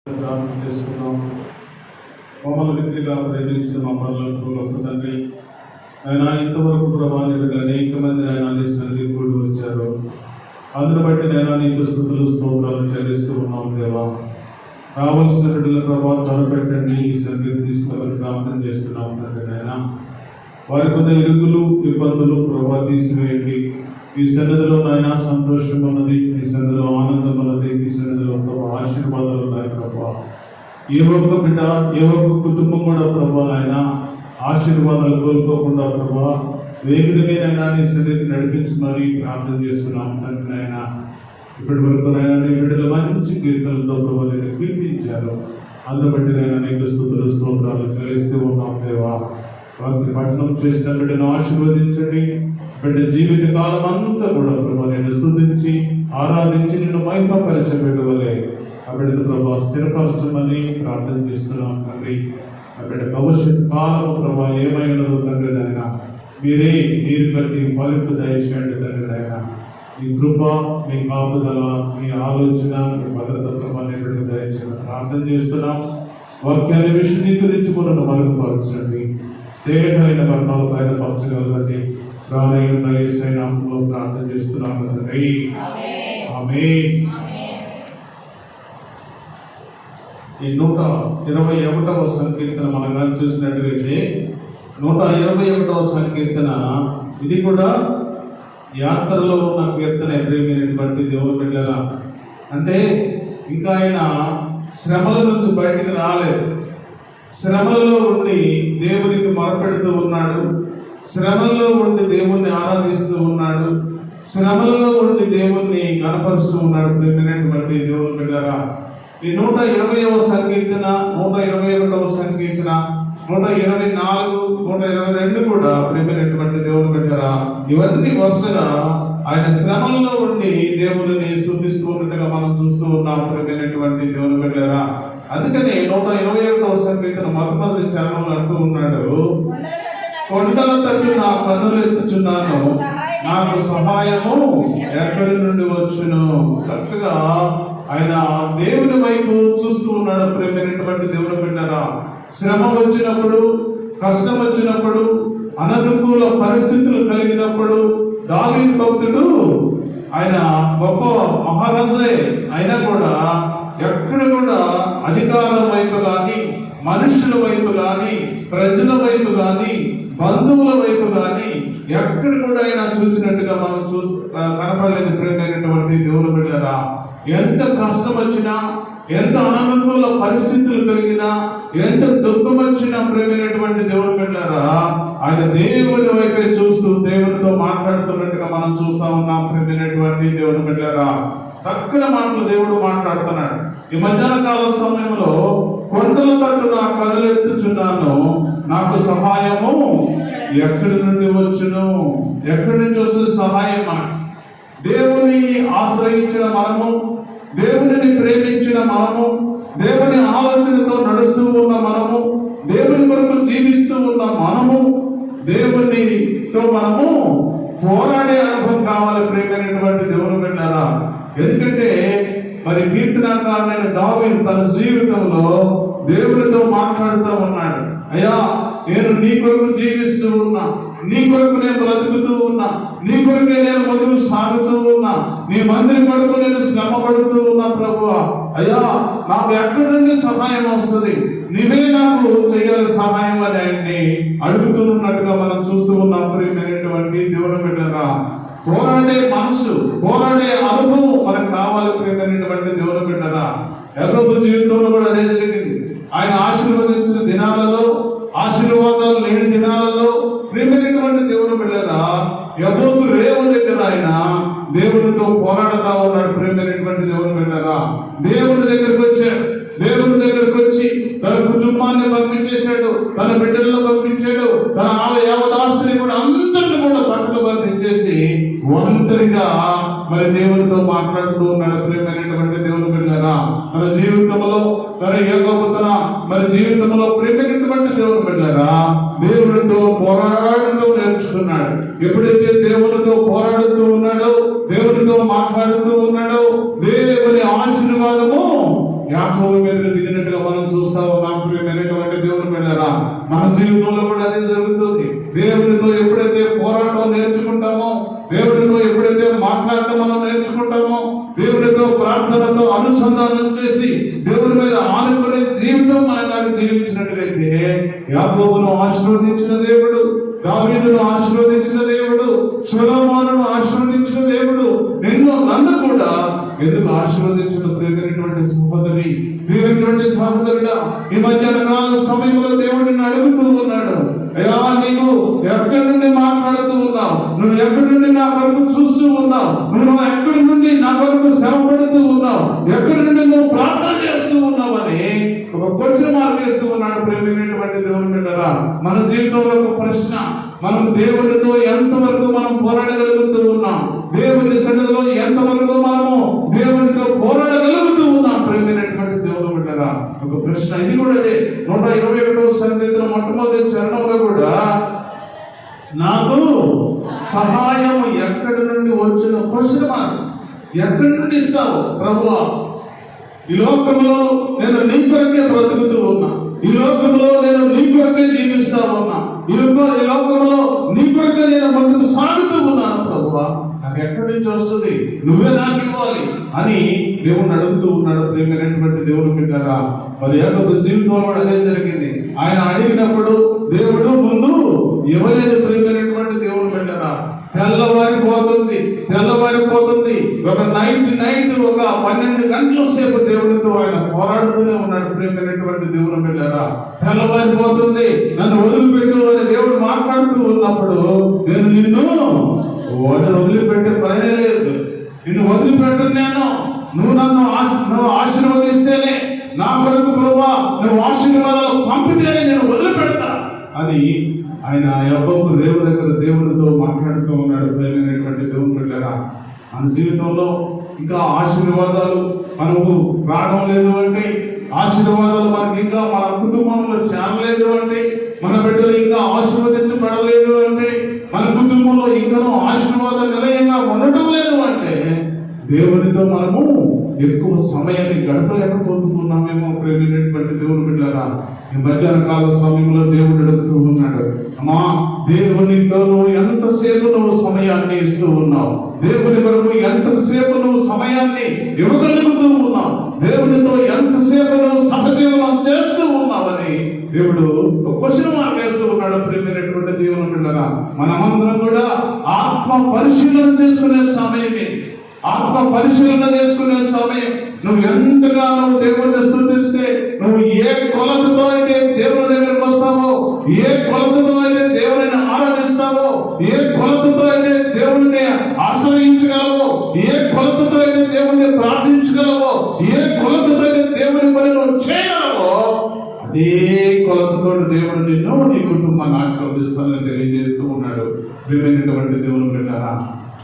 ప్రార్థన చేసుకున్నాం. మమ్మల్ని వ్యక్తిగా ప్రేమించిన మా పనులకు తండ్రి ఆయన ఇంతవరకు ప్రభావితులు అనేక మంది ఆయన నీ సన్నిధి కూడి వచ్చారు. అందును బట్టి నేను నీకు స్తుతులు స్తోత్రాలు చెల్లిస్తూ ఉన్నాం. దేవా, రావాల్సిన బిడ్డల ప్రభావం తలపెట్టండి, ఈ సన్నిధిని తీసుకుని ప్రార్థన చేస్తున్నాం తండ్రి. నాయన వారికి ఉన్న ఇరుగులు ఇబ్బందులు ప్రభావ తీసివేయండి. ఈ సన్నిధిలో నాయన సంతోషం ఉన్నది, ఈ సన్నిధిలో ఆనందం ఉన్నది, ఈ సన్నిధిలో ప్రభావ ఆశీర్వాదాలు ఉన్నాయి. ప్రభావ ఏ ఒక్క బిడ్డ ఏ ఒక్క కుటుంబం కూడా ప్రభావ ఆయన ఆశీర్వాదాలు కోల్పోకుండా ప్రభావ వేగిరమేనైనా నీ సన్నిధికి నడిపించమని ప్రార్థన చేస్తున్నాం తండ్రి. నాయన ఇప్పటి వరకు నాయన నీ బిడ్డలు మంచి కీర్తనలతో ప్రభావ నేను కీర్తించారు. అందును బట్టి నేను అనేక స్తుతులు స్తోత్రాలు చెల్లిస్తూ ఉన్నాం. దేవా, వారికి పట్టణం చేసిన బిడ్డను ఆశీర్వదించండి. బిడ్డ జీవిత కాలం అంతా కూడా ప్రభావ నేను స్తుతించి ఆరాధించి నిన్ను మహిమపరచబెట్టవలే ఆ బిడ్డను ప్రభావ స్థిరపరచమని ప్రార్థన చేస్తున్నాం తండ్రి. ఆ బిడ్డ భవిష్యత్ కాలము ప్రభావ ఏమైనదో తండ్రి నాయన మీరే నీరు కట్టి ఫలింపు దయచేయండి తండ్రి. నాయన మీ కృప, మీ కాపుదల, మీ ఆలోచన, మీ భద్రత ప్రభావాన్ని బిడ్డకు దయచేయాలని ప్రార్థన చేస్తున్నాం. వాక్యాన్ని విశదీకరించుకున్న మరుగుపరచండి. తేటైన వర్ణాల పైన పంచగలదండి. రానయ్యున్న యేసయ్య నామములో ప్రార్థన చేస్తున్నాము తండ్రి. ఆమేన్. ఈ 121వ సంకీర్తన మనం చూసినట్లయితే 121వ సంకీర్తన ఇది కూడా యాత్రలో ఉన్న కీర్తన. ప్రేమైనటువంటి దేవుని బిడ్డలారా, అంటే ఇంకా ఆయన శ్రమల నుంచి బయటికి రాలేదు. శ్రమలలో ఉండి దేవునికి మొరపెడుతూ ఉన్నాడు. శ్రమల్లో ఉండి దేవుణ్ణి ఆరాధిస్తూ ఉన్నాడు. శ్రమలలో ఉండి దేవుణ్ణి కనపరుస్తూ ఉన్నాడు. ప్రేమైనటువంటి దేవుని బిడ్డలారా, ఈ 120వ సంకీర్తన, 121వ సంకీర్తన, 124, 122 కూడా ప్రేమైనటువంటి దేవుని బిడ్డలారా ఇవన్నీ వరుసగా ఆయన శ్రమల్లో ఉండి దేవుని స్తుతిస్తూ ఉన్నట్టుగా మనం చూస్తూ ఉన్నాం. ప్రేమైనటువంటి దేవుని బిడ్డలారా, అందుకని 121వ సంకీర్తన మొదటి చరణంలో అంటూ ఉన్నాడు, కొండల తట్టు నా కన్నులు ఎత్తుచున్నాను, నాకు సహాయము ఎక్కడి నుండి వచ్చును. చక్కగా ఆయన దేవుని వైపు చూస్తూ ఉన్నాడు. ప్రేమైనటువంటి దేవుని బిడ్డలారా, శ్రమ వచ్చినప్పుడు, కష్టం వచ్చినప్పుడు, అననుకూల పరిస్థితులు కలిగినప్పుడు దావీదు భక్తుడు ఆయన గొప్ప మహారాజే అయినా కూడా ఎక్కడ కూడా అధికారం వైపు కానీ, మనుషుల వైపు కానీ, ప్రజల వైపు కానీ, బంధువుల వైపు కానీ ఎక్కడ కూడా ఆయన చూసినట్టుగా మనం కనపడలేదు. ప్రేమైనటువంటి దేవుని బిడ్డలారా, ఎంత కష్టం వచ్చినా, ఎంత అననుకూల పరిస్థితులు కలిగినా, ఎంత దుఃఖం వచ్చినా ప్రేమైనటువంటి దేవుని బిడ్డలారా ఆయన దేవుని వైపే చూస్తూ దేవునితో మాట్లాడుతున్నట్టుగా మనం చూస్తా ఉన్నాం. ప్రేమైనటువంటి దేవుని బిడ్డలారా, చక్కని మాటలు దేవుడు మాట్లాడుతున్నాడు. ఈ మధ్యాహ్న కాల సమయంలో కొండల తట్టు నా కన్నులు ఎత్తుచున్నాను, నాకు సహాయము ఎక్కడి నుండి వచ్చును. ఎక్కడి నుంచి వస్తుంది సహాయం? దేవుని ఆశ్రయించిన మనము, దేవుని ప్రేమించిన మనము, దేవుని ఆలోచనతో నడుస్తూ ఉన్న మనము, దేవుని కొరకు జీవిస్తూ ఉన్న మనము, దేవునితో మనము పోరాడే అనుభవం కావాలి. ప్రేమైనటువంటి దేవుని బిడ్డలారా, ఎందుకంటే మరి కీర్తనకారుడైన దావీదు తన జీవితంలో దేవునితో మాట్లాడుతూ ఉన్నాడు. అయ్యా, నేను నీ కొరకు జీవిస్తూ ఉన్నా, నీ కొరకు నేను బ్రతుకుతూ ఉన్నా, నీ కొరకే నేను ముందుకు సాగుతూ ఉన్నా, నీ మందిరం కొరకు నేను శ్రమ పడుతూ ఉన్నా. ప్రభువా, అయ్యా, నాకు ఎక్కడి నుండి సహాయం వస్తుంది? నీవే నాకు చేయాలి సహాయం అని ఆయన్ని అడుగుతున్నట్టుగా మనం చూస్తూ ఉన్నాం. ప్రియమైనటువంటి దేవుని బిడ్డలారా, పోరాడే మనసు, పోరాడే అనుభవం మనకు కావాలి. ప్రియమైనటువంటి దేవుని బిడ్డలారా, యాకోబు జీవితంలో కూడా అదే జరిగింది. ఆయన ఆశీర్వదించిన దినాలలో, ఆశీర్వాదాలు లేని దినాలలో ప్రియమైనటువంటి దేవుని బిడ్డలారా యాకోబు రేవు దగ్గర ఆయన దేవునితో పోరాడుతూ ఉన్నాడు. ప్రియమైనటువంటి దేవుని బిడ్డలారా, దేవుని దగ్గరికి వచ్చాడు. దేవుని దగ్గరికి వచ్చి తన కుటుంబాన్ని పంపించేశాడు, తన బిడ్డలను పంపించాడు, తన యావదాస్తిని కూడా అందరిని కూడా పట్టుకు పంపించేసి ఒంటరిగా మరి దేవునితో మాట్లాడుతూ ఉన్నాడు. ప్రియమైనటువంటి దేవుని బిడ్డలారా, మన జీవితంలో తన యాకోబు తన మరి జీవితంలో ప్రియమైనటువంటి దేవుని బిడ్డలారా దేవునితో పోరాడుతూ నేర్చుకున్నాడు. ఎప్పుడైతే దేవునితో పోరాడుతూ ఉన్నాడో, దేవునితో మాట్లాడుతూ ఉన్నాడో, దేవుని ఆశీర్వాదము యాకోబు మీద దిగినట్టుగా మనం చూస్తా ఉన్నాం. ప్రియమైనటువంటి దేవుని బిడ్డలారా, మన జీవితంలో కూడా అదే జరుగుతుంది. దేవునితో ఎప్పుడైతే పోరాటం నేర్చుకుంటామో, దేవునితో ఎప్పుడైతే మాట్లాడటం మనం నేర్చుకుంటామో, దేవునితో ప్రార్థనతో అనుసంధానం చేసి దేవుని మీద ఆనుకునే జీవితం మనం కానీ జీవించినట్లయితే, యాకోబును ఆశీర్వదించిన దేవుడు, దావీదును ఆశీర్వదించిన దేవుడు, సొలొమోనును ఆశీర్వదించిన దేవుడు నన్ను కూడా ఎందుకు ఆశీర్వదించిన ప్రియమైనటువంటి సహోదరి, ప్రియమైనటువంటి సహోదరుడా, ఈ మధ్యాహ్న కాల సమయంలో దేవుడు నిన్ను అడుగుతూ ఉన్నాడు, అయ్యా నీవు ఎక్కడి నుండి మాట్లాడుతూ ఉన్నావు, నువ్వు ఎక్కడి నుండి నా కొరకు చూస్తూ ఉన్నావు, నువ్వు ఎక్కడి నుండి నా కొరకు శ్రమ పడుతూ ఉన్నావు, ఎక్కడి నుండి నువ్వు ప్రార్థన చేస్తూ ఉన్నావు అని ఒక క్వశ్చన్ మార్క్ వేస్తూ ఉన్నాడు. ప్రియమైనటువంటి దేవుని బిడ్డలారా, మన జీవితంలో ఒక ప్రశ్న, మనం దేవునితో ఎంతవరకు మనం పోరాడగలుగుతూ ఉన్నాం, దేవుని సన్నిధిలో ఎంతవరకు మనము దేవునితో పోరాడగలుగుతూ ఉన్నాం. ప్రియమైనటువంటి దేవుని బిడ్డలారా, ఒక ప్రశ్న ఇది కూడా అదే. 121వ సంకీర్తన మొట్టమొదటి చరణంలో కూడా, నాకు సహాయం ఎక్కడి నుండి వచ్చిన క్వశ్చన్ మార్క్, ఎక్కడి నుండి ఇస్తావు ప్రభువా? ఈ లోకంలో నేను నీ కొరకే బ్రతుకుతూ ఉన్నా, ఈ లోకంలో నేను నీ కొరకే జీవిస్తా ఉన్నా, ఈ లోకంలో నీ కొరకే నేను ముందుకు సాగుతూ ఉన్నాను ప్రభువా, నాకు ఎక్కడి నుంచి వస్తుంది, నువ్వే నాకు ఇవ్వాలి అని దేవుని అడుగుతూ ఉన్నాడు. ప్రియమైనటువంటి దేవుని బిడ్డలారా, మరి యాకోబు జీవితంలో కూడా అదే జరిగింది. ఆయన అడిగినప్పుడు దేవుడు ముందు ఇవ్వలేదు. ప్రియమైనటువంటి దేవుని బిడ్డలారా, తెల్లవారిపోతుంది ఒక నైట్ ఒక 12 గంటల సేపు దేవునితో ఆయన పోరాడుతూనే ఉన్నాడు. ప్రియమైనటువంటి దేవుని బిడ్డలారా, తెల్లవారిపోతుంది, నన్ను వదిలిపెట్టు అని దేవుడు మాట్లాడుతూ ఉన్నప్పుడు, నేను నిన్ను వదిలిపెట్టే పనే లేదు, నిన్ను వదిలిపెట్టను నేను, నువ్వు నన్ను ఆశీర్వదిస్తేనే, నా కొరకు ప్రభువా నువ్వు ఆశీర్వాదాలు పంపితేనే నేను వదిలిపెడతా అని ఆయన యాకోబు రేవు దగ్గర దేవునితో మాట్లాడుతూ ఉన్నాడు. ప్రియమైనటువంటి దేవుని బిడ్డలారా, మన జీవితంలో ఇంకా ఆశీర్వాదాలు మనకు రావడం లేదు అంటే, ఆశీర్వాదాలు మనకి ఇంకా మన కుటుంబంలో చేరలేదు అంటే, మన బిడ్డలు ఇంకా ఆశీర్వదించబడలేదు అంటే, మన కుటుంబంలో ఇంకనూ ఆశీర్వాద నిలయంగా ఉండటం లేదు అంటే, దేవునితో మనము ఎక్కువ సమయాన్ని గడపలేకపోతున్నామేమో. ప్రేమైనటువంటి దేవుని బిడ్డలారా, ఈ మధ్యాహ్న కాల సమయంలో దేవుడు అడుగుతూ ఉన్నాడు, అమ్మా దేవునితో నువ్వు ఎంతసేపు నువ్వు సమయాన్ని ఇస్తూ ఉన్నావు, దేవుని వరకు ఎంతసేపు నువ్వు సమయాన్ని ఇవ్వగలుగుతూ ఉన్నావు, దేవునితో ఎంతసేపు నువ్వు సహజీవనం చేస్తూ ఉన్నావని దేవుడు క్వశ్చన్ మార్క్ వేస్తూ ఉన్నాడు. ప్రేమైనటువంటి దేవుని బిడ్డలారా, మనమందరం కూడా ఆత్మ పరిశీలన చేసుకునే సమయమే, ఆత్మ పరిశీలన చేసుకునే సమయం. నువ్వు ఎంతగా నువ్వు దేవుడిని స్తుతిస్తే, నువ్వు ఏ కొలతతో అయితే దేవుని దగ్గరకు వస్తావో, ఏ కొలతతో అయితే దేవుని ఆరాధిస్తావో, ఏ కొలతతో అయితే దేవుని ఆశ్రయించగలవో, ఏ కొలతతో అయితే దేవుని ప్రార్థించగలవో, ఏ కొలతతో అయితే దేవుని పని నువ్వు చేయగలవో, అదే కొలతతో దేవుడు నిన్ను నీ కుటుంబాన్ని ఆశీర్వదిస్తానని తెలియజేస్తూ ఉన్నాడు. ప్రియమైనటువంటి దేవుని బిడ్డలారా,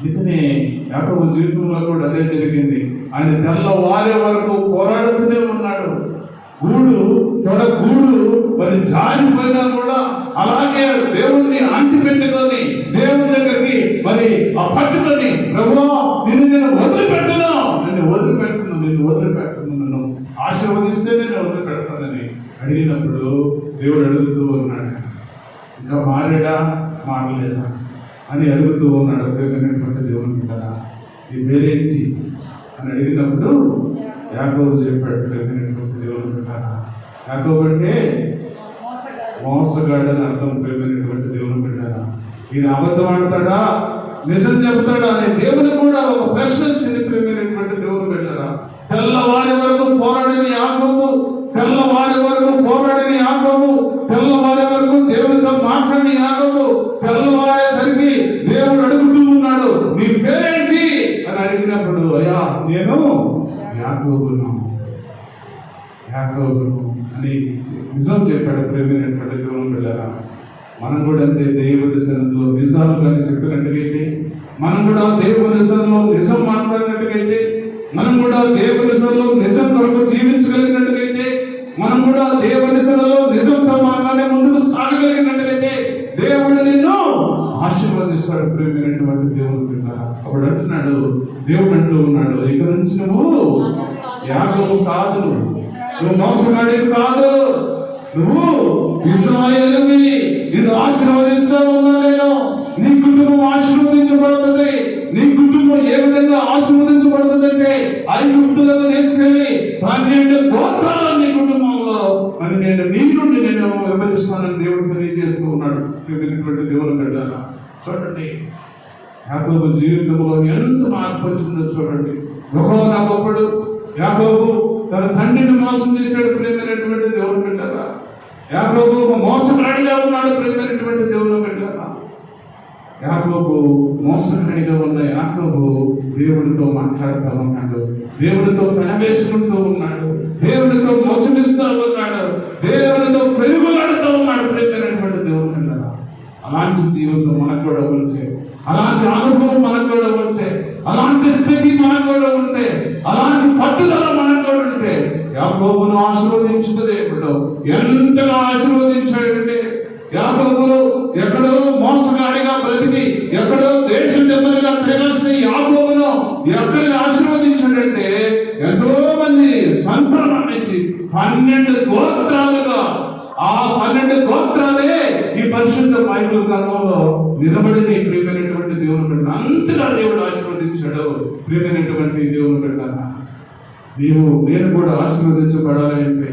ఇతనే యాకోబు జీవితంలో కూడా అదే జరిగింది. ఆయన తెల్లవారే వరకు పోరాడుతూనే ఉన్నాడు. గూడు మరి జారిపోయినా కూడా అలాగే దేవుణ్ణి అంటిపెట్టుకొని దేవుని దగ్గరికి మరి ఆ పట్టుకొని, ప్రభువా నేను వదిలిపెట్టను, నన్ను ఆశీర్వదిస్తే నేను వదిలిపెడతానని అడిగినప్పుడు దేవుడు అడుగుతూ ఉన్నాడు, ఇంకా మారలేదా అని అడుగుతూ ఉన్నాడు. ప్రియమైనటువంటి దేవుని బిడ్డలారా, ఈ పేరేంటి అని అడిగినప్పుడు యాకోబు చెప్పాడు. ప్రియమైనటువంటి దేవుని బిడ్డలారా, యాకోబు అంటే మోసగాడని అర్థం. ప్రియమైనటువంటి దేవుని బిడ్డలారా, ఈయన అబద్ధం ఆడతాడా నిజం చెబుతాడా అనే దేవుని కూడా ఒక ప్రశ్న వచ్చింది. ప్రియమైనటువంటి దేవుని బిడ్డలారా, తెల్లవారి వరకు పోరాడిన యాకోబు, తెల్లవారి వరకు దేవునితో మాట్లాడిన యాకోబు, తెల్లవారేసరికి దేవుడు అడుగుతూ ఉన్నాడు, నీ పేరేంటి అని అడిగినప్పుడు, అయ్యా నేను యాకోబును అని నిజం చెప్పాడు. ప్రేమైనటువంటి దేవుని బిడ్డలారా, మనం కూడా అంతే. దేవుని సన్నిధిలో నిజాలు కానీ చెప్పినట్టుగైతే, మనం కూడా దేవుని సన్నిధిలో నిజం మాట్లాడినట్టుగైతే, మనం కూడా దేవుని సన్నిధిలో నిజం కొరకు జీవించగలిగినట్టుగైతే, మనం కూడా దేవుని సన్నిధిలో నిజంతో మనగానే ముందుకు సాగగలిగినట్టుగైతే, దేవుడు నిన్ను ఆశీర్వదిస్తాడు. ప్రేమైనటువంటి దేవుని బిడ్డలారా, అప్పుడు అంటున్నాడు, దేవుడు అంటూ ఉన్నాడు, ఇక నుంచి నువ్వు యాకోబు కాదు, నువ్వు మోసగాడివి కాదు, నువ్వు ఇశ్రాయేలువి. నిన్ను ఆశీర్వదిస్తా ఉన్నా నేను. నీ కుటుంబం ఆశీర్వదించబడుతుంది. నీ కుటుంబం ఏ విధంగా ఆశీర్వదించబడుతుంది అంటే ఐగుప్తులకు తీసుకెళ్ళి 12 గోత్రాలు నీ కుటుంబంలో అని నేను నీ నుండి నేను విభజిస్తానని దేవుడు తెలియజేస్తూ ఉన్నాడు. దేవుని బిడ్డలారా చూడండి, యాకోబు జీవితంలో ఎంత మార్పు వచ్చిందో చూడండి. ఒకప్పుడు యాకోబు తన తండ్రిని మోసం చేశాడు. ప్రేమైనటువంటి దేవుని బిడ్డలారా, యాకోబు మోసగాడిగా ఉన్నాడు. ప్రేమైనటువంటి దేవుని బిడ్డలారా, యాకోబు మోసగాడిగా ఉన్న యాకోబు దేవుడితో మాట్లాడుతూ ఉన్నాడు, దేవుడితో కనవేసుకుంటూ ఉన్నాడు, దేవుడితో మోసగిస్తూ ఉన్నాడు, దేవుడితో పెరుగులాడుతూ ఉన్నాడు. ప్రేమైనటువంటి దేవుని బిడ్డలారా, అలాంటి జీవితం మనకు కూడా ఉంటే, అలాంటి అనుభవం మనకు కూడా ఉంటే, అలాంటి స్థితి మనకు కూడా ఉంటే, అలాంటి పట్టుదల మనకు కూడా ఉంటే యాకోబును ఆశీర్వదించిన దేవుడు ఎంతగా ఆశీర్వదించాడంటే, యాకోబును ఎక్కడో మోసగాడిగా బ్రతికి ఎక్కడో దేశం దగ్గరగా తిరగాల్సిన యాకోబును ఎక్కడికి ఆశీర్వదించాడంటే ఎంతో మంది సంతానాన్ని ఇచ్చి 12 గోత్రాలుగా, ఆ 12 గోత్రాలే ఈ పరిశుద్ధ బైబిల్ గ్రంథంలో నిలబడి ప్రియమైనటువంటి దేవుని బిడ్డ అంతగా దేవుడు ఆశీర్వదించాడు. ప్రియమైనటువంటి దేవుని బిడ్డ, నీవు నేను కూడా ఆశీర్వదించబడాలి అంటే,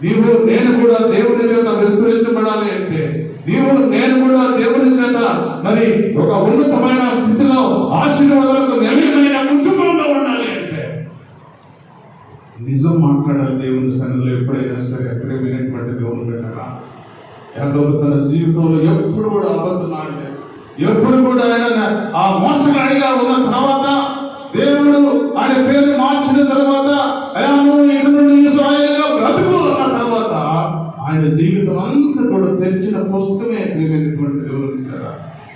నీవు నేను కూడా దేవుని చేత విస్తరించబడాలి అంటే, నీవు నేను కూడా దేవుని చేత మరి ఒక ఉన్నతమైన స్థితిలో ఆశీర్వాదాలకు నిలయమైన కుటుంబంలో ఉండాలి అంటే నిజం మాట్లాడాలి దేవుని సన్నిధిలో ఎప్పుడైనా సరే. ప్రియమైనటువంటి దేవుని బిడ్డలారా, యాకోబు తన జీవితంలో ఎప్పుడు కూడా అబద్ధం ఆడలేదు. ఎప్పుడు కూడా ఆయన ఆ మోసగాడిగా ఉన్న తర్వాత దేవుడు ఆయన పేరు మార్చిన తర్వాత ఇశ్రాయేలుగా బ్రతుకు అన్న తర్వాత ఆయన జీవితం అంతా కూడా తెరిచిన పుస్తకమే. ప్రియమైనటువంటి దేవుని బిడ్డలారా,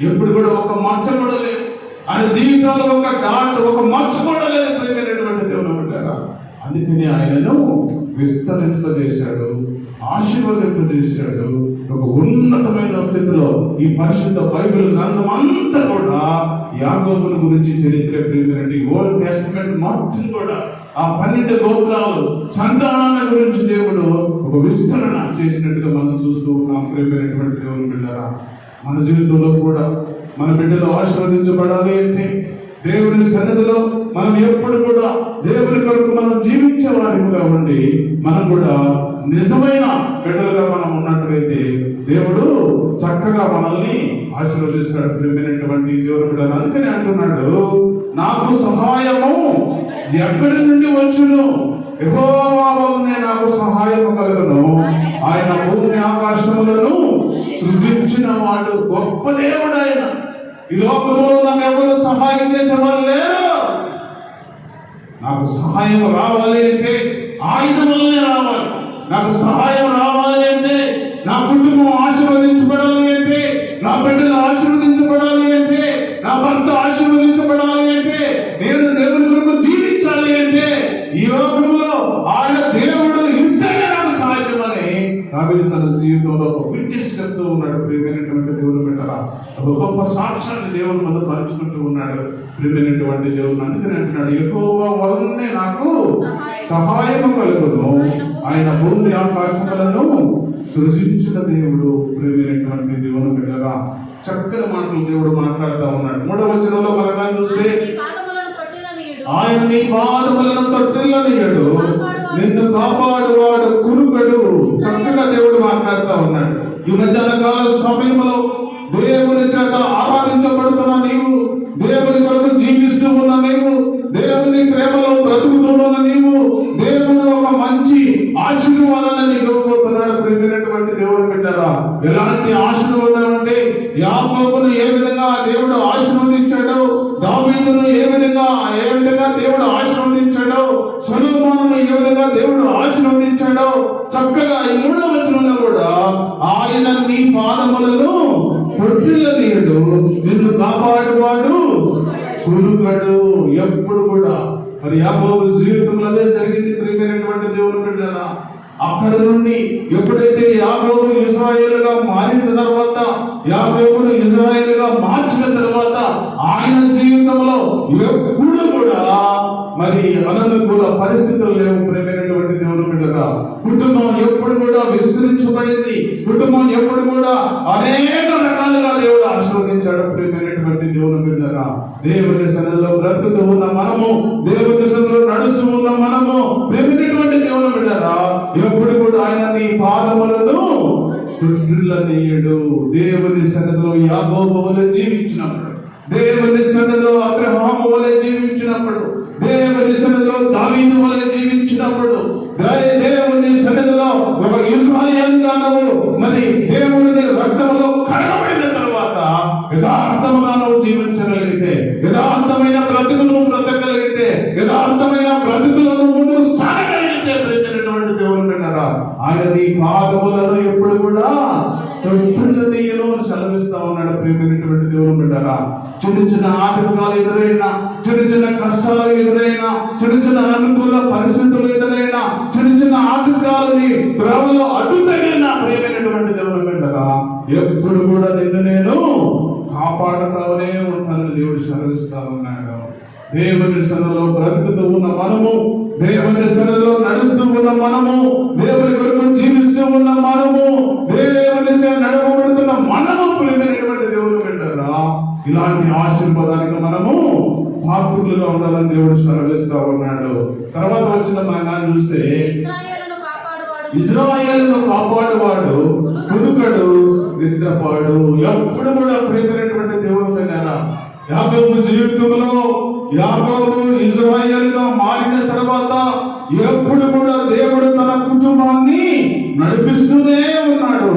ఎప్పుడు కూడా ఒక మచ్చ కూడా లేదు ఆయన జీవితంలో, ఒక ఘాట్ ఒక మచ్చ కూడా లేదు. ప్రియమైనటువంటి దేవుని బిడ్డలారా, అందుకని ఆయనను విస్తరింపజేశాడు, ఆశీర్వదింపజేశాడు. ఒక ఉన్నతమైన స్థితిలో ఈ పరిశుద్ధ బైబిల్ గ్రంథం అంతా కూడా యాకోబుని గురించి చరిత్ర. ప్రియమైనటువంటి ఓల్డ్ టెస్టిమెంట్ మొత్తం కూడా ఆ 12 గోత్రాలు సంతానాల గురించి దేవుడు ఒక విస్తరణ చేసినట్టుగా మనం చూస్తూ ఉన్నాం. ప్రియమైనటువంటి దేవుని బిడ్డలారా, మన జీవితంలో కూడా మన బిడ్డలు ఆశీర్వదించబడాలి అంటే దేవుని సన్నిధిలో మనం ఎప్పుడు కూడా దేవుని కొరకు మనం జీవించే వారిగా ఉండి మనం కూడా నిజమైన బిడ్డలుగా మనం ఉన్నట్లయితే దేవుడు చక్కగా మనల్ని ఆశీర్వదిస్తాడు. ప్రియమైనటువంటి దేవుని బిడ్డలు అందుకని అంటున్నాడు, నాకు సహాయము ఎక్కడి నుండి వచ్చును? యెహోవా వలనే నాకు సహాయము కలుగును. ఆయన భూమి ఆకాశములను సృజించిన వాడు గొప్ప దేవుడు. ఆయన ఈ లోకంలో నాకు ఎవరు సహాయం చేసేవారు లేరు. నాకు సహాయం రావాలి అంటే ఆయన వల్లనే రావాలి. నాకు సహాయం రావాలి అంటే, నా కుటుంబం ఆశీర్వదించబడాలి అంటే, నా బిడ్డలు ఆశీర్వదించబడాలి అంటే, నా భర్త ఆశీర్వదించబడాలి అంటే, నేను దేవుని కొరకు జీవించాలి అంటే ఈ లోకంలో ఆయన దేవుడు ఇస్తేనే నాకు సాధ్యమని దావీదు తన జీవితంలో ఒక విట్నెస్ చెప్తూ ఉన్నాడు. ప్రియమైనటువంటి దేవుని బిడ్డలారా, ఒక గొప్ప సాక్ష్యాన్ని దేవుని ముందు పంచుకుంటూ ఉన్నాడు. ప్రియమైనటువంటి దేవుని అందుకని అంటున్నాడు, యెహోవా వలనే నాకు సహాయము కలుగును. ఆయన భూమి ఆకాశములను సృజించిన దేవుడు. ప్రియమైనటువంటి దేవుని బిడ్డలారా, చక్కని మాటలు దేవుడు మాట్లాడుతూ ఉన్నాడు. 3వ వచనంలో మనం చూస్తే, ఆయన నీ పాదములను తొట్టిల్లనియడు, నిన్ను కాపాడువాడు కురుకడు. చక్కగా దేవుడు మాట్లాడుతూ ఉన్నాడు. ఈ మధ్యాహ్న కాల సమయంలో దేవుని చేత ఆరాధించబడుతున్న నీవు, దేవుని కొరకు జీవిస్తూ ఉన్న నీవు, దేవుని ప్రేమలో బ్రతుకుతున్న నీవు, దేవుడు ఒక మంచి ఆశీర్వాదాన్ని నీకు ఇవ్వబోతున్నాడు. ప్రియమైనటువంటి దేవుడు బిడ్డలారా, ఎలాంటి ఆశీర్వాదం అంటే యాకోబును ఏ విధంగా దేవుడు ఆశీర్వదించాడో, దావీదును ఏ విధంగా దేవుడు ఆశీర్వదించాడో, సొలొమోనును ఏ విధంగా దేవుడు ఆశీర్వదించాడో చక్కగా ఈ 3వ వచనంలో కూడా ఆయన నీ పాదములను తొట్టిల్లనీయడు, నిన్ను కాపాడువాడు కురుకడు. ఎప్పుడు కూడా మరి యాకోబు జీవితంలో అదే జరిగింది. ప్రియమైనటువంటి దేవుని బిడ్డలారా, అక్కడ నుండి ఎప్పుడైతే యాకోబు ఇశ్రాయేలుగా మారిన తర్వాత, యాకోబును ఇశ్రాయేలుగా మార్చిన తర్వాత ఆయన జీవితంలో ఎప్పుడు కూడా మరి అననుకూల పరిస్థితులు లేవు. ప్రేమైనటువంటి దేవుని బిడ్డగా కుటుంబం ఎప్పుడు కూడా విస్తరించబడింది. కుటుంబం ఎప్పుడు కూడా అనేక రకాలుగా దేవుడు ఆశీర్వదించాడు. ప్రేమైనటువంటి దేవుని బిడ్డగా దేవుని సన్నిధిలో బ్రతుకుతూ ఉన్న మనము, దేవుని సన్నిధిలో నడుస్తూ ఉన్న మనము, ప్రేమైనటువంటి దేవుని బిడ్డగా ఎప్పుడు కూడా ఆయన నీ పాదములను తొట్టిల్లనీయడు. దేవుని సన్నిధిలో యాకోబు వలె జీవించినప్పుడు, దేవుని సన్నిధిలో అబ్రహాము వలె జీవించినప్పుడు, దేవుని సన్నిధిలో దావీదు వలె జీవించినప్పుడు, దేవుని సన్నిధిలో ఒక ఇశ్రాయేలుగా నువ్వు మరి దేవుని రక్తంలో కడగబడిన తర్వాత యథార్థముగా నువ్వు జీవించగలిగితే, యథార్థమైన బ్రతుకును బ్రతకగలిగితే, యథార్థమైన బ్రతుకులను ముందుకు సాగగలిగితే, ప్రేమైనటువంటి దేవుని బిడ్డలారా ఆయన నీ పాదములను ఎప్పుడు కూడా తొట్టిల్లనీయను సెలవిస్తా ఉన్నాడు. ప్రేమైనటువంటి దేవుని బిడ్డలారా చిన్న చిన్న ఆటంకాలు ఎదురైనా, చిన్న చిన్న కష్టాలు ఎదురైనా, చిన్న చిన్న అనుకూల పరిస్థితులు ఎదురైనా, చిన్న చిన్న ఆటంకాలని త్రోవలో అడ్డు తగిలిన, ప్రేమైనటువంటి దేవుని బిడ్డలారా ఎప్పుడు కూడా నిన్ను నేను కాపాడుతావనే ఉంటానని దేవుడు సెలవిస్తా ఉన్నాడు. దేవుని సన్నిధిలో బ్రతుకుతూ ఉన్న మనము, దేవుని సన్నిధిలో నడుస్తూ ఉన్న మనము, దేవుని కొరకు జీవిస్తూ ఉన్న మనము, దేవుని నడవబడుతున్న మనము, ప్రేమైనటువంటి దేవుని బిడ్డలారా ఇలాంటి ఆశీర్వాదానికి మనము పాత్రులుగా ఉండాలని దేవుడు సెలవిస్తా ఉన్నాడు. తర్వాత వచ్చిన మనం చూస్తే ఇశ్రాయేలును కాపాడువాడు కునుకడు నిద్రపాడు. ఎప్పుడు కూడా ప్రేమైనటువంటి దేవుని బిడ్డలారా యాకోబు జీవితంలో, యాకోబు ఇశ్రాయేలుగా మారిన తర్వాత ఎప్పుడు కూడా దేవుడు తన కుటుంబాన్ని నడిపిస్తూనే ఉన్నాడు.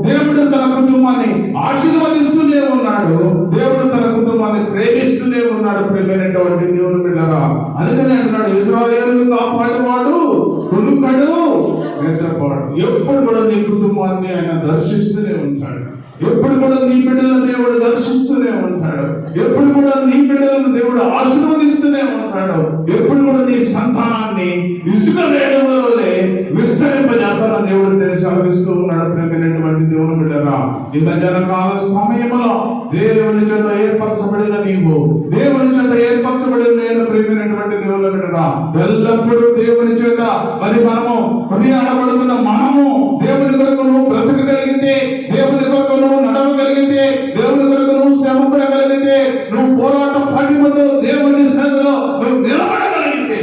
దేవుడు తన కుటుంబాన్ని ఆశీర్వదిస్తూనే ఉన్నాడు. దేవుడు తన కుటుంబాన్ని ప్రేమిస్తూనే ఉన్నాడు. ప్రేమైనటువంటి దేవుని బిడ్డలారా అందుకని అంటున్నాడు ఇశ్రాయేలును కాపాడువాడు కునుకడు నిద్రపాడు. ఎప్పుడు కూడా నీ కుటుంబాన్ని ఆయన దర్శిస్తూనే ఉంటాడు. ఎప్పుడు కూడా నీ బిడ్డలను దేవుడు దర్శిస్తూనే ఉంటాడు. ఎప్పుడు కూడా నీ బిడ్డలను దేవుడు ఆశీర్వదిస్తూనే ఉంటాడు. ఎప్పుడు కూడా నీ సంతానాన్ని ఇసుక వేయడంలోనే విస్తరింపజేస్తానని దేవుడు తెలియజేస్తూ ఉన్నాడు. ప్రేమైనటువంటి దేవుని బిడ్డలారా ఈ మధ్యాహ్నకాల సమయంలో దేవుని చేత ఏర్పరచబడిన నీవు, దేవుని చేత ఏర్పరచబడిన నేను, ప్రేమైనటువంటి దేవుని బిడ్డలారా ఎల్లప్పుడూ దేవుని చేత మరి మనము కొనియాడబడుతున్న మనము దేవుని కొరకు నువ్వు బ్రతకగలిగితే, దేవుని కొరకు నువ్వు నడవగలిగితే, దేవుని కొరకు నువ్వు శ్రమపడగలిగితే, నువ్వు పోరాట పడిమతో దేవుని సన్నిధిలో నువ్వు నిలబడగలిగితే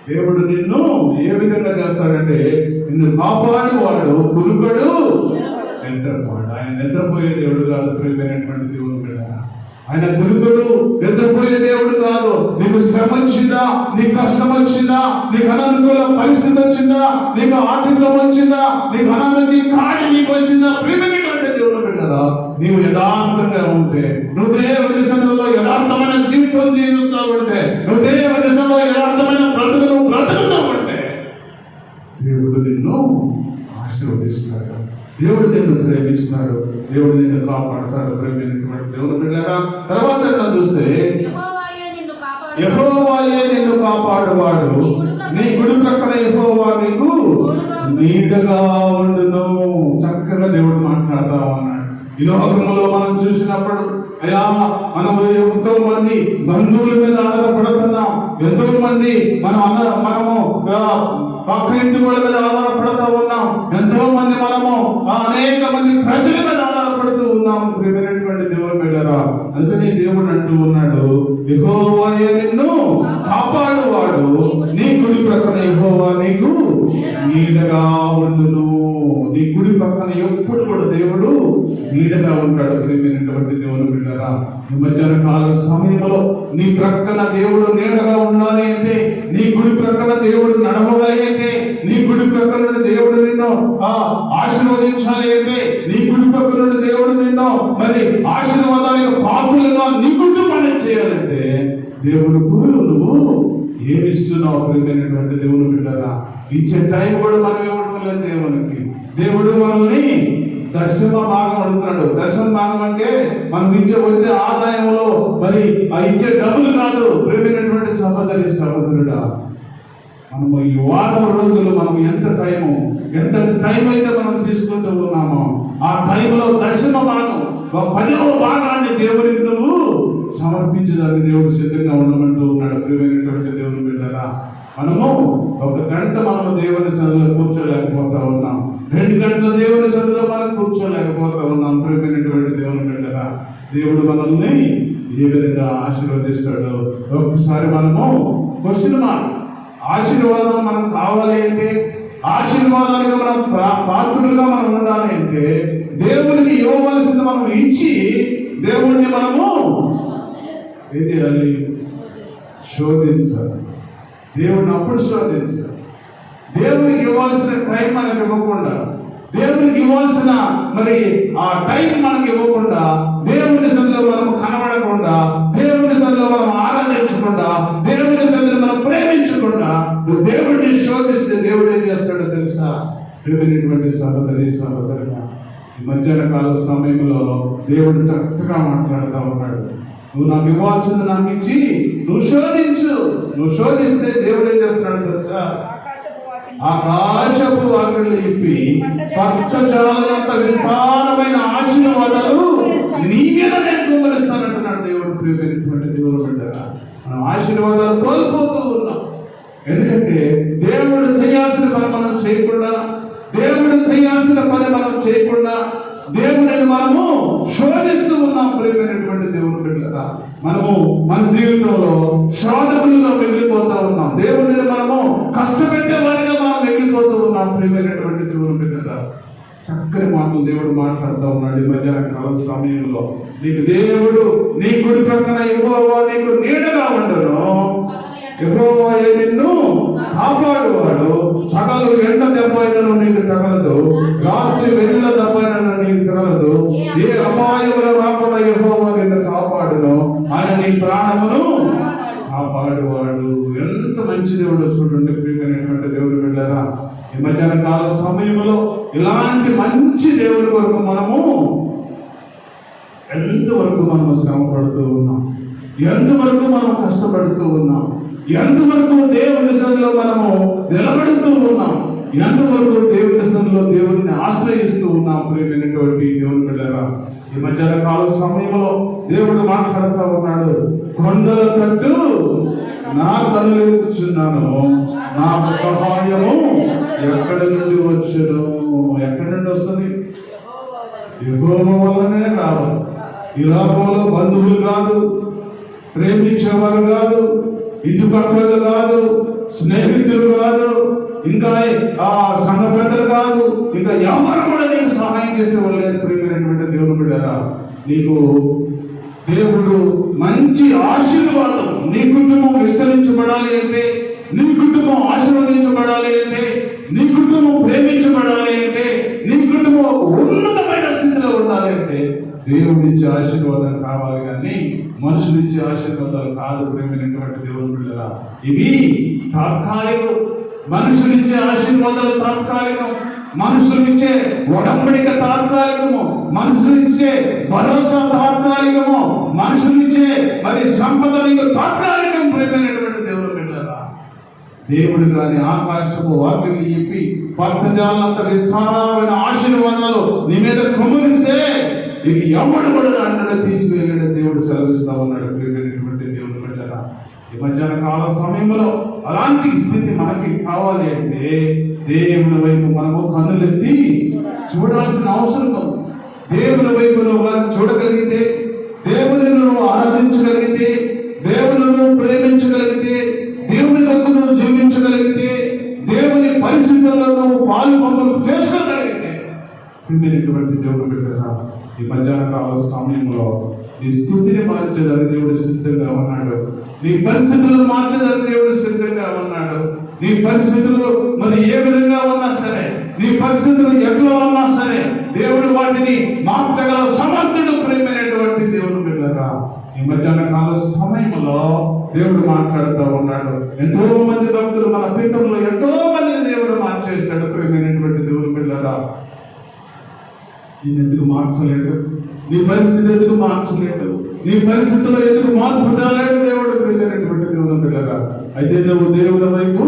దేవుడు నిన్ను ఏ విధంగా చేస్తాడంటే నిన్ను కాపాడువాడు కునుకడు నిద్రపోడు. ఆయన నిద్రపోయే దేవుడు కాదు. ప్రేమైనటువంటి దేవుడు బిడ్డలారా ఆయన కునుకడు నిద్రపోయే దేవుడు కాదు. నీకు శ్రమ వచ్చిందా, నీకు కష్టం వచ్చిందా, నీకు అననుకూల పరిస్థితి వచ్చిందా, నీకు ఆటంకం వచ్చిందా, నీకు అనారోగ్యం కాడి నీకు వచ్చిందా, ప్రేమైనటువంటి దేవుడు బిడ్డలారా నీవు యథార్థంగా ఉంటే, నువ్వు దేవుని సన్నిధిలో యథార్థమైన జీవితం జీవిస్తూ ఉంటే, నువ్వు దేవుని సన్నిధిలో యథార్థమైన బ్రతుకును బ్రతుకుతూ ఉంటే దేవుడు నిన్ను ఆశీర్వదిస్తాడు. దేవుడు నిన్ను ప్రేమిస్తాడు. దేవుడు నిన్ను కాపాడతాడు. ప్రేమైనటువంటి దేవుని బిడ్డలారా తర్వాత చూస్తే యెహోవాయే నిన్ను కాపాడువాడు, నీ కుడి ప్రక్కన యెహోవా నీకు నీడగా ఉండును. చక్కగా దేవుడు మాట్లాడుతా ఉన్నాడు. ఈ లోకంలో మనం చూసినప్పుడు అయ్యా మనము ఎంతో మంది బంధువుల మీద ఆధారపడుతున్నాం. ఎంతో మంది మనము పక్క ఇంటి వాళ్ళ మీద ఆధారపడుతూ ఉన్నాం. ఎంతో మంది మనము అనేక మంది ప్రజల మీద ఆధారపడుతూ ఉన్నాం. ప్రియమైనటువంటి దేవుని బిడ్డలారా అందుకని దేవుడు అంటూ ఉన్నాడు యెహోవాయే నిన్ను కాపాడువాడు, నీ కుడి ప్రక్కన యెహోవా నీకు నీడగా ఉండును. నీ కుడి పక్కన ఎప్పుడు కూడా దేవుడు నీడగా ఉంటాడు. ప్రియమైనటువంటి దేవుని బిడ్డలారా ఈ మధ్యాహ్న కాల సమయంలో నీ ప్రక్కన దేవుడు నీడగా ఉండాలి అంటే, నీ కుడి ప్రక్కన దేవుడు నడవాలి అంటే, నీ కుడి ప్రక్కన దేవుడు నిన్ను ఆశీర్వదించాలి అంటే, నీ కుడి ప్రక్కన దేవుడు నిన్ను మరి ఆశీర్వాదానికి పాత్రలుగా నీ కుటుంబాన్ని చేయాలంటే దేవుడుకు నువ్వు ఏమిస్తున్నావు? ప్రియమైనటువంటి దేవుని బిడ్డలారా ఇచ్చే టైం కూడా మనం ఇవ్వడం లేదు దేవునికి. దేవుడు మనల్ని దశమ భాగం అడుగుతున్నాడు. దశమ భాగం అంటే మనం వచ్చే ఆదాయంలో మరి ఆ ఇచ్చే డబ్బులు కాదు. ప్రేమైనటువంటి సహోదరుడా మనము ఈ వారం రోజులు మనం ఎంత టైం అయితే మనం తీసుకుంటూ ఉన్నామో ఆ టైంలో దశమ భాగం, 10వ భాగాన్ని దేవునికి నువ్వు సమర్పించడానికి దేవుడు సిద్ధంగా ఉండమంటూ ఉన్నాడు. ప్రియమైనటువంటి దేవుని బిడ్డలారా, మనము 1 గంట మనము దేవుని సన్నిధిలో కూర్చోలేకపోతా ఉన్నాం, 2 గంటల దేవుని సన్నిధిలో మనం కూర్చోలేకపోతా ఉన్నాం. ప్రియమైనటువంటి దేవుని బిడ్డలారా, దేవుడు మనల్ని ఏ విధంగా ఆశీర్వదిస్తాడు ఒకసారి మనము క్వశ్చన్ మార్క్. ఆశీర్వాదం మనం కావాలి అంటే, ఆశీర్వాదానికి మనం పాత్రులుగా మనం ఉండాలి అంటే, దేవుడికి ఇవ్వవలసింది మనం ఇచ్చి దేవుడిని మనము ఏం చేయాలి? శోధించాలి. దేవుడిని అప్పుడు శోధించాలి. దేవుడికి ఇవ్వాల్సిన టైం మనకి ఇవ్వకుండా, దేవుడికి ఇవ్వాల్సిన ఆ టైం మనకి ఇవ్వకుండా, దేవుని సన్నిధిలో మనం కనబడకుండా, దేవుని సన్నిధిలో మనం ఆరాధించకుండా, దేవుని సన్నిధిలో మనం ప్రేమించకుండా దేవుడిని శోధిస్తే దేవుడు ఏం చేస్తాడో తెలుసా? ప్రియమైనటువంటి సహోదరుగా, ఈ మధ్యాహ్న కాల సమయంలో దేవుడు చక్కగా మాట్లాడుతూ ఉన్నాడు. నువ్వు నాకు ఇవ్వాల్సింది నాకు ఇచ్చి నువ్వు శోధించు. నువ్వు శోధిస్తే దేవుడు ఏం చెప్తున్నాడు తెలుసా? ఆకాశపు వాకిళ్ళు ఇప్పి పట్టజాలనంత విస్తారమైన ఆశీర్వాదాలు నీ మీద నేను కుమ్మరిస్తానంటున్నాడు దేవుడు. ప్రియమైనటువంటి దేవుడు బిడ్డగా, మనం ఆశీర్వాదాలు కోల్పోతూ ఉన్నాం. ఎందుకంటే దేవుడు చేయాల్సిన పని మనం చేయకుండా, దేవుడిని మనము శోధిస్తూ ఉన్నాం. ప్రియమైనటువంటి దేవుని బిడ్డలారా, మనము మన జీవితంలో శోధకులుగా మిగిలిపోతూ ఉన్నాం. దేవుడిని మనము కష్టపెట్టే వారిగా మనం మిగిలిపోతూ ఉన్నాం. ప్రియమైనటువంటి దేవుని బిడ్డలారా, చక్కని మాటలు దేవుడు మాట్లాడుతూ ఉన్నాడు. ఈ మధ్యాహ్న కాల సమయంలో నీకు దేవుడు నీ కుడి ప్రక్కన యెహోవా నీకు నీడగా ఉండను. యెహోవా నిన్ను కాపాడువాడు. పగలు ఎండ దెబ్బైనను నీకు తగలదు, రాత్రి వెన్నెల దెబ్బైనను నీకు తగలదు. ఏ అపాయములు రాకుండా యెహోవా నిన్ను కాపాడును. ఆయన నీ ప్రాణమును కాపాడువాడు. ఎంత మంచి దేవుడు చూడండి. ప్రియమైనటువంటి దేవుడు బిడ్డలారా, ఈ మధ్యాహ్న కాల సమయంలో ఇలాంటి మంచి దేవుడి కొరకు మనము ఎంతవరకు మనము శ్రమ పడుతూ ఉన్నాం, ఎంతవరకు మనం కష్టపడుతూ ఉన్నాం, ఎంతవరకు దేవుని సన్నిధిలో మనము నిలబడుతూ ఉన్నాం, ఎంతవరకు దేవుని సన్నిధిలో దేవుడిని ఆశ్రయిస్తూ ఉన్నాం. ప్రియమైనటువంటి దేవుని బిడ్డలారా, ఈ మధ్యాహ్న కాల సమయంలో దేవుడు మాట్లాడుతూ ఉన్నాడు. కొండల తట్టు నా కనులెత్తుచున్నాను, నాకు సహాయము ఎక్కడి నుండి వచ్చును? ఎక్కడి నుండి వస్తుంది? యెహోవా వల్లనే రావాలి. ఈ లోకంలో బంధువులు కాదు, ప్రేమించేవారు కాదు, ఇంటి పక్కలు కాదు, స్నేహితులు కాదు, ఇంకా సంఘ పెద్దలు కాదు, ఇంకా ఎవరు కూడా నీకు సహాయం చేసేవాళ్ళు లేదు. ప్రియమైనటువంటి దేవుని బిడ్డలారా, నీకు దేవుడు మంచి ఆశీర్వాదం, నీ కుటుంబం విస్తరించబడాలి అంటే, నీ కుటుంబం ఆశీర్వదించబడాలి అంటే, నీ కుటుంబం ప్రేమించబడాలి అంటే, నీ కుటుంబం ఉన్నతమైన స్థితిలో ఉండాలి అంటే దేవుడిచ్చే ఆశీర్వాదం కావాలి, కానీ మనుషులిచ్చే ఆశీర్వాదాలు కాదు. ప్రేమైనటువంటి దేవుని బిడ్డలారా, ఇవి తాత్కాలికం. మనుషులిచ్చే ఆశీర్వాదాలు తాత్కాలికం, మనుషులిచ్చే ఒడంబడిక తాత్కాలికము, మనుషులిచ్చే భరోసా తాత్కాలికము, మనుషులిచ్చే సంపద నీకు తాత్కాలికం. ప్రేమైనటువంటి దేవుని బిడ్డలారా, దేవుడు గాని ఆకాశము వాకిలి ఇప్పి పట్టజాలంత విస్తారమైన ఆశీర్వాదాలు నీ మీద కుమ్మరిస్తే ఇక ఎవడు కూడా అన్నడ తీసుకువెళ్ళిన దేవుడు సెలవిస్తా ఉన్నాడు. ప్రియమైనటువంటి దేవుని బిడ్డలారా, ఈ మధ్యాహ్న కాల సమయంలో అలాంటి స్థితి మనకి కావాలి అంటే దేవుని వైపు మనము కన్నులెత్తి చూడాల్సిన అవసరం ఉంది. దేవుని వైపు నువ్వు చూడగలిగితే, దేవుని నువ్వు ఆరాధించగలిగితే, దేవుని నువ్వు ప్రేమించగలిగితే, దేవుని కొరకు నువ్వు జీవించగలిగితే, దేవుని పరిస్థితుల్లో నువ్వు పాలు పంపులు చేసుకోగలిగితే, ప్రియమైనటువంటి దేవుని బిడ్డలారా, ఈ మధ్యాహ్న కాల సమయంలో నీ స్థితిని మార్చేదానికి దేవుడు సిద్ధంగా ఉన్నాడు. నీ పరిస్థితులను మార్చేదానికి దేవుడు సిద్ధంగా ఉన్నాడు. నీ పరిస్థితులు ఏ విధంగా ఉన్నా సరే, నీ పరిస్థితులు ఎట్లా ఉన్నా సరే, దేవుడు వాటిని మార్చగల సమర్థుడు. ప్రియమైనటువంటి దేవుని బిడ్డలారా, ఈ మధ్యాహ్న కాల సమయంలో దేవుడు మాట్లాడుతూ ఉన్నాడు. ఎంతో మంది భక్తులు, మన పితరులు ఎంతో మందిని దేవుడు మార్చేశాడు. ప్రియమైనటువంటి దేవుని బిడ్డలారా, నేను ఎందుకు మార్చలేడు? నీ పరిస్థితి ఎందుకు మార్చలేడు? నీ పరిస్థితుల్లో ఎందుకు మార్పు తేలేడు దేవుడు? ప్రియమైనటువంటి దేవుని బిడ్డలారా, అయితే నువ్వు దేవుని వైపు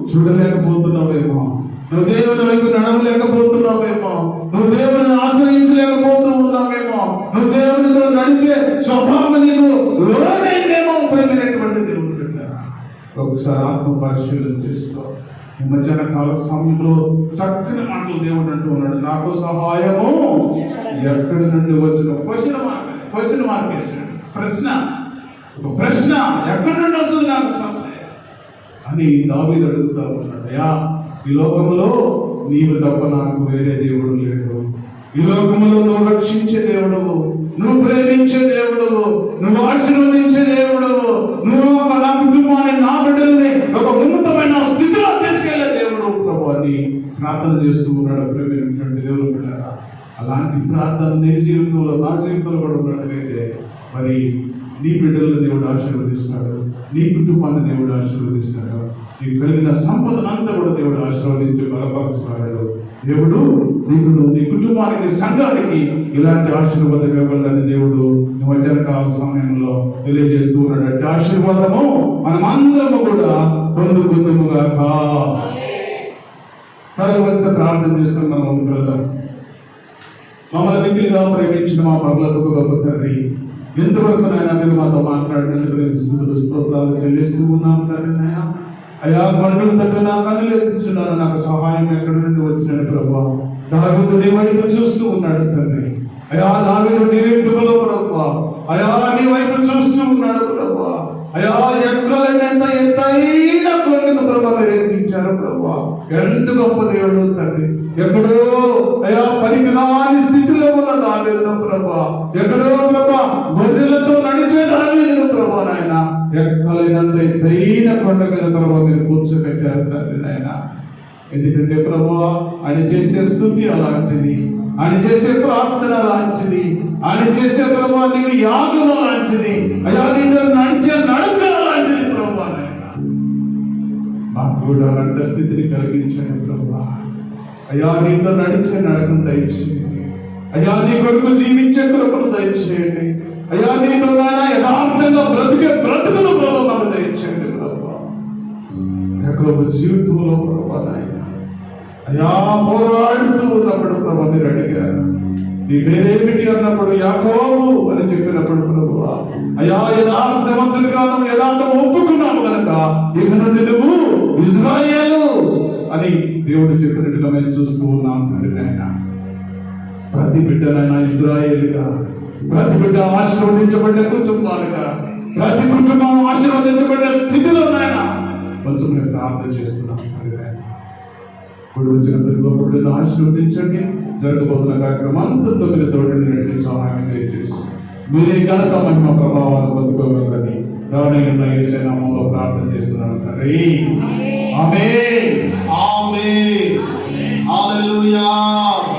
చూడలేకపోతున్నావేమో, నువ్వు దేవుని వైపు నడవలేకపోతున్నావేమో, నువ్వు దేవుని ఆశ్రయించలేకపోతూ ఉన్నావేమో, నువ్వు దేవునితో నడిచే స్వభావం నీకు లోనైందేమో. ప్రేమైనటువంటి దేవుడు బిడ్డలారా, ఒకసారి ఆత్మ పరిశీలన చేసుకో. ఈ మధ్యాహ్న కాల సమయంలో చక్కని మాటలు దేవుడు అంటూ ఉన్నాడు, నాకు సహాయము ఎక్కడి నుండి వచ్చిన క్వశ్చన్ మార్క్ వేసాడు. ప్రశ్న ఎక్కడి నుండి వస్తుంది నాకు సహాయం అని దావీదు అడుగుతా ఉన్నాడు. అయ్యా, ఈ లోకములో నీవు తప్ప నాకు వేరే దేవుడు లేడు. ఈ లోకములో నువ్వు రక్షించే దేవుడు, నువ్వు ప్రేమించే దేవుడు, నువ్వు ఆశీర్వదించే దేవుడు, నువ్వు నా కుటుంబాన్ని, నా బిడ్డల్ని ఒక ఉన్నతమైన స్థితిలో తీసుకెళ్లే దేవుడు ప్రభు అని ప్రార్థన చేస్తూ ఉన్నాడు. ప్రేమించినటువంటి దేవుడు బిడ్డలారా, అలాంటి ప్రార్థన నీ జీవితంలో, నా జీవితంలో కూడా ఉన్నట్లయితే మరి నీ బిడ్డలను దేవుడు ఆశీర్వదిస్తాడు, నీ కుటుంబాన్ని దేవుడు ఆశీర్వదిస్తాడు, నీకు కలిగిన సంపదనంతా కూడా దేవుడు ఆశీర్వదించి బలపరుచుతాడు. దేవుడు నీకు, నీ కుటుంబానికి, సంఘానికి ఇలాంటి ఆశీర్వాదం ఇవ్వాలని దేవుడు మధ్యాహ్న కాల సమయంలో తెలియజేస్తూ ఉన్నాడు. అంటే ఆశీర్వాదము మనమందరము కూడా పొందుకుందుముగాక. తర్వాత ప్రార్థన చేసుకుని మనం ముందుకు వెళ్దాం. మమ్మల్ని మిగిలిగా ప్రేమించిన మా పరలోకపు గొప్ప తండ్రి, ఎంతవరకు నాయన మీరు మాతో మాట్లాడినందుకు స్తుతులు స్తోత్రాలు చెల్లిస్తూ ఉన్నాం తండ్రి. నాయన అయా, కొండలు తట్టు నా కన్నులు ఎత్తుచున్నాను, నాకు సహాయం ఎక్కడి నుండి వచ్చినాడు ప్రభా. దావీదు నీ వైపు చూస్తూ ఉన్నాడు తండ్రి. అయా, దావీదు నీ వైపులో ప్రభా, అయా నీ వైపు చూస్తూ ఉన్నాడు ప్రభా. అయా, ఎక్కడైనంత ఎత్తైన కొండకు ప్రభా మీరు ఎక్కించారు ప్రభా. ఎంత గొప్ప దేవుడు తండ్రి. ఎక్కడో అయా పనికిరాని స్థితిలో ఉన్న దావీదును ప్రభా, ఎక్కడో ప్రభా గొర్రెలతో నడిచే దావీదును ప్రభా నాయన ఎక్కడైనంత ఎత్తైన కొండ మీద ప్రభా మీరు కూర్చోబెట్టారు తండ్రి నాయన. ఎందుకంటే ప్రభా ఆయన చేసే స్తుతి అలాంటిది, ఆయన చేసే ప్రార్థన లాంటిది, ఆయన చేసే ప్రభా నీవు యాగం లాంటిది, అయా నీతో నడిచే నడుక లాంటిది ప్రభా నాయన. మాకు కూడా అలాంటి స్థితిని కలిగించండి ప్రభా. అయ్యా, నీతో నడిచే నడకను దయచేయండి. అయ్యా, నీ కొరకు జీవించే కృపను దయచేయండి. అయ్యా, నీతో యథార్థంగా బ్రతుకును ప్రభు మాకు దయచేయండి ప్రభా. యాకోబు జీవితంలో ప్రభా నాయన అయ్యా పోరాడుతూ ఉన్నప్పుడు ప్రభా మీరు అడిగారు, నీ పేరేమిటి అన్నప్పుడు యాకోబు అని చెప్పినప్పుడు ప్రభువా అయ్యా యథార్థవంతులుగాను యథార్థం ఒప్పుకున్నాము కనుక ఇక నుండి నువ్వు ఇశ్రాయేలు అని దేవుడు చెప్పినట్టుగా మేము చూస్తూ ఉన్నాం తండ్రి నాయన. ప్రతి బిడ్డనైనా ఇశ్రాయేలుగా, ప్రతి బిడ్డ ఆశీర్వదించబడ్డ కుటుంబాలుగా, ప్రతి కుటుంబం ఆశీర్వదించబడ్డ స్థితిలో నాయన కొంచెం మేము ప్రార్థన చేస్తున్నాం తండ్రి నాయన. ఇప్పుడు వచ్చిన ప్రతి ఒక్కరిని ఆశీర్వదించండి. జరగబోతున్న కార్యక్రమం అంతతో మీరు తోడండి, సహాయం దయచేసి మీరే ఘనత మహిమ ప్రభావాలు పొందుకోగలరని రానున్న యేసు నామములో ప్రార్థన చేస్తున్నాను తండ్రి. ఆమేన్. ఆమేన్. హల్లెలూయా.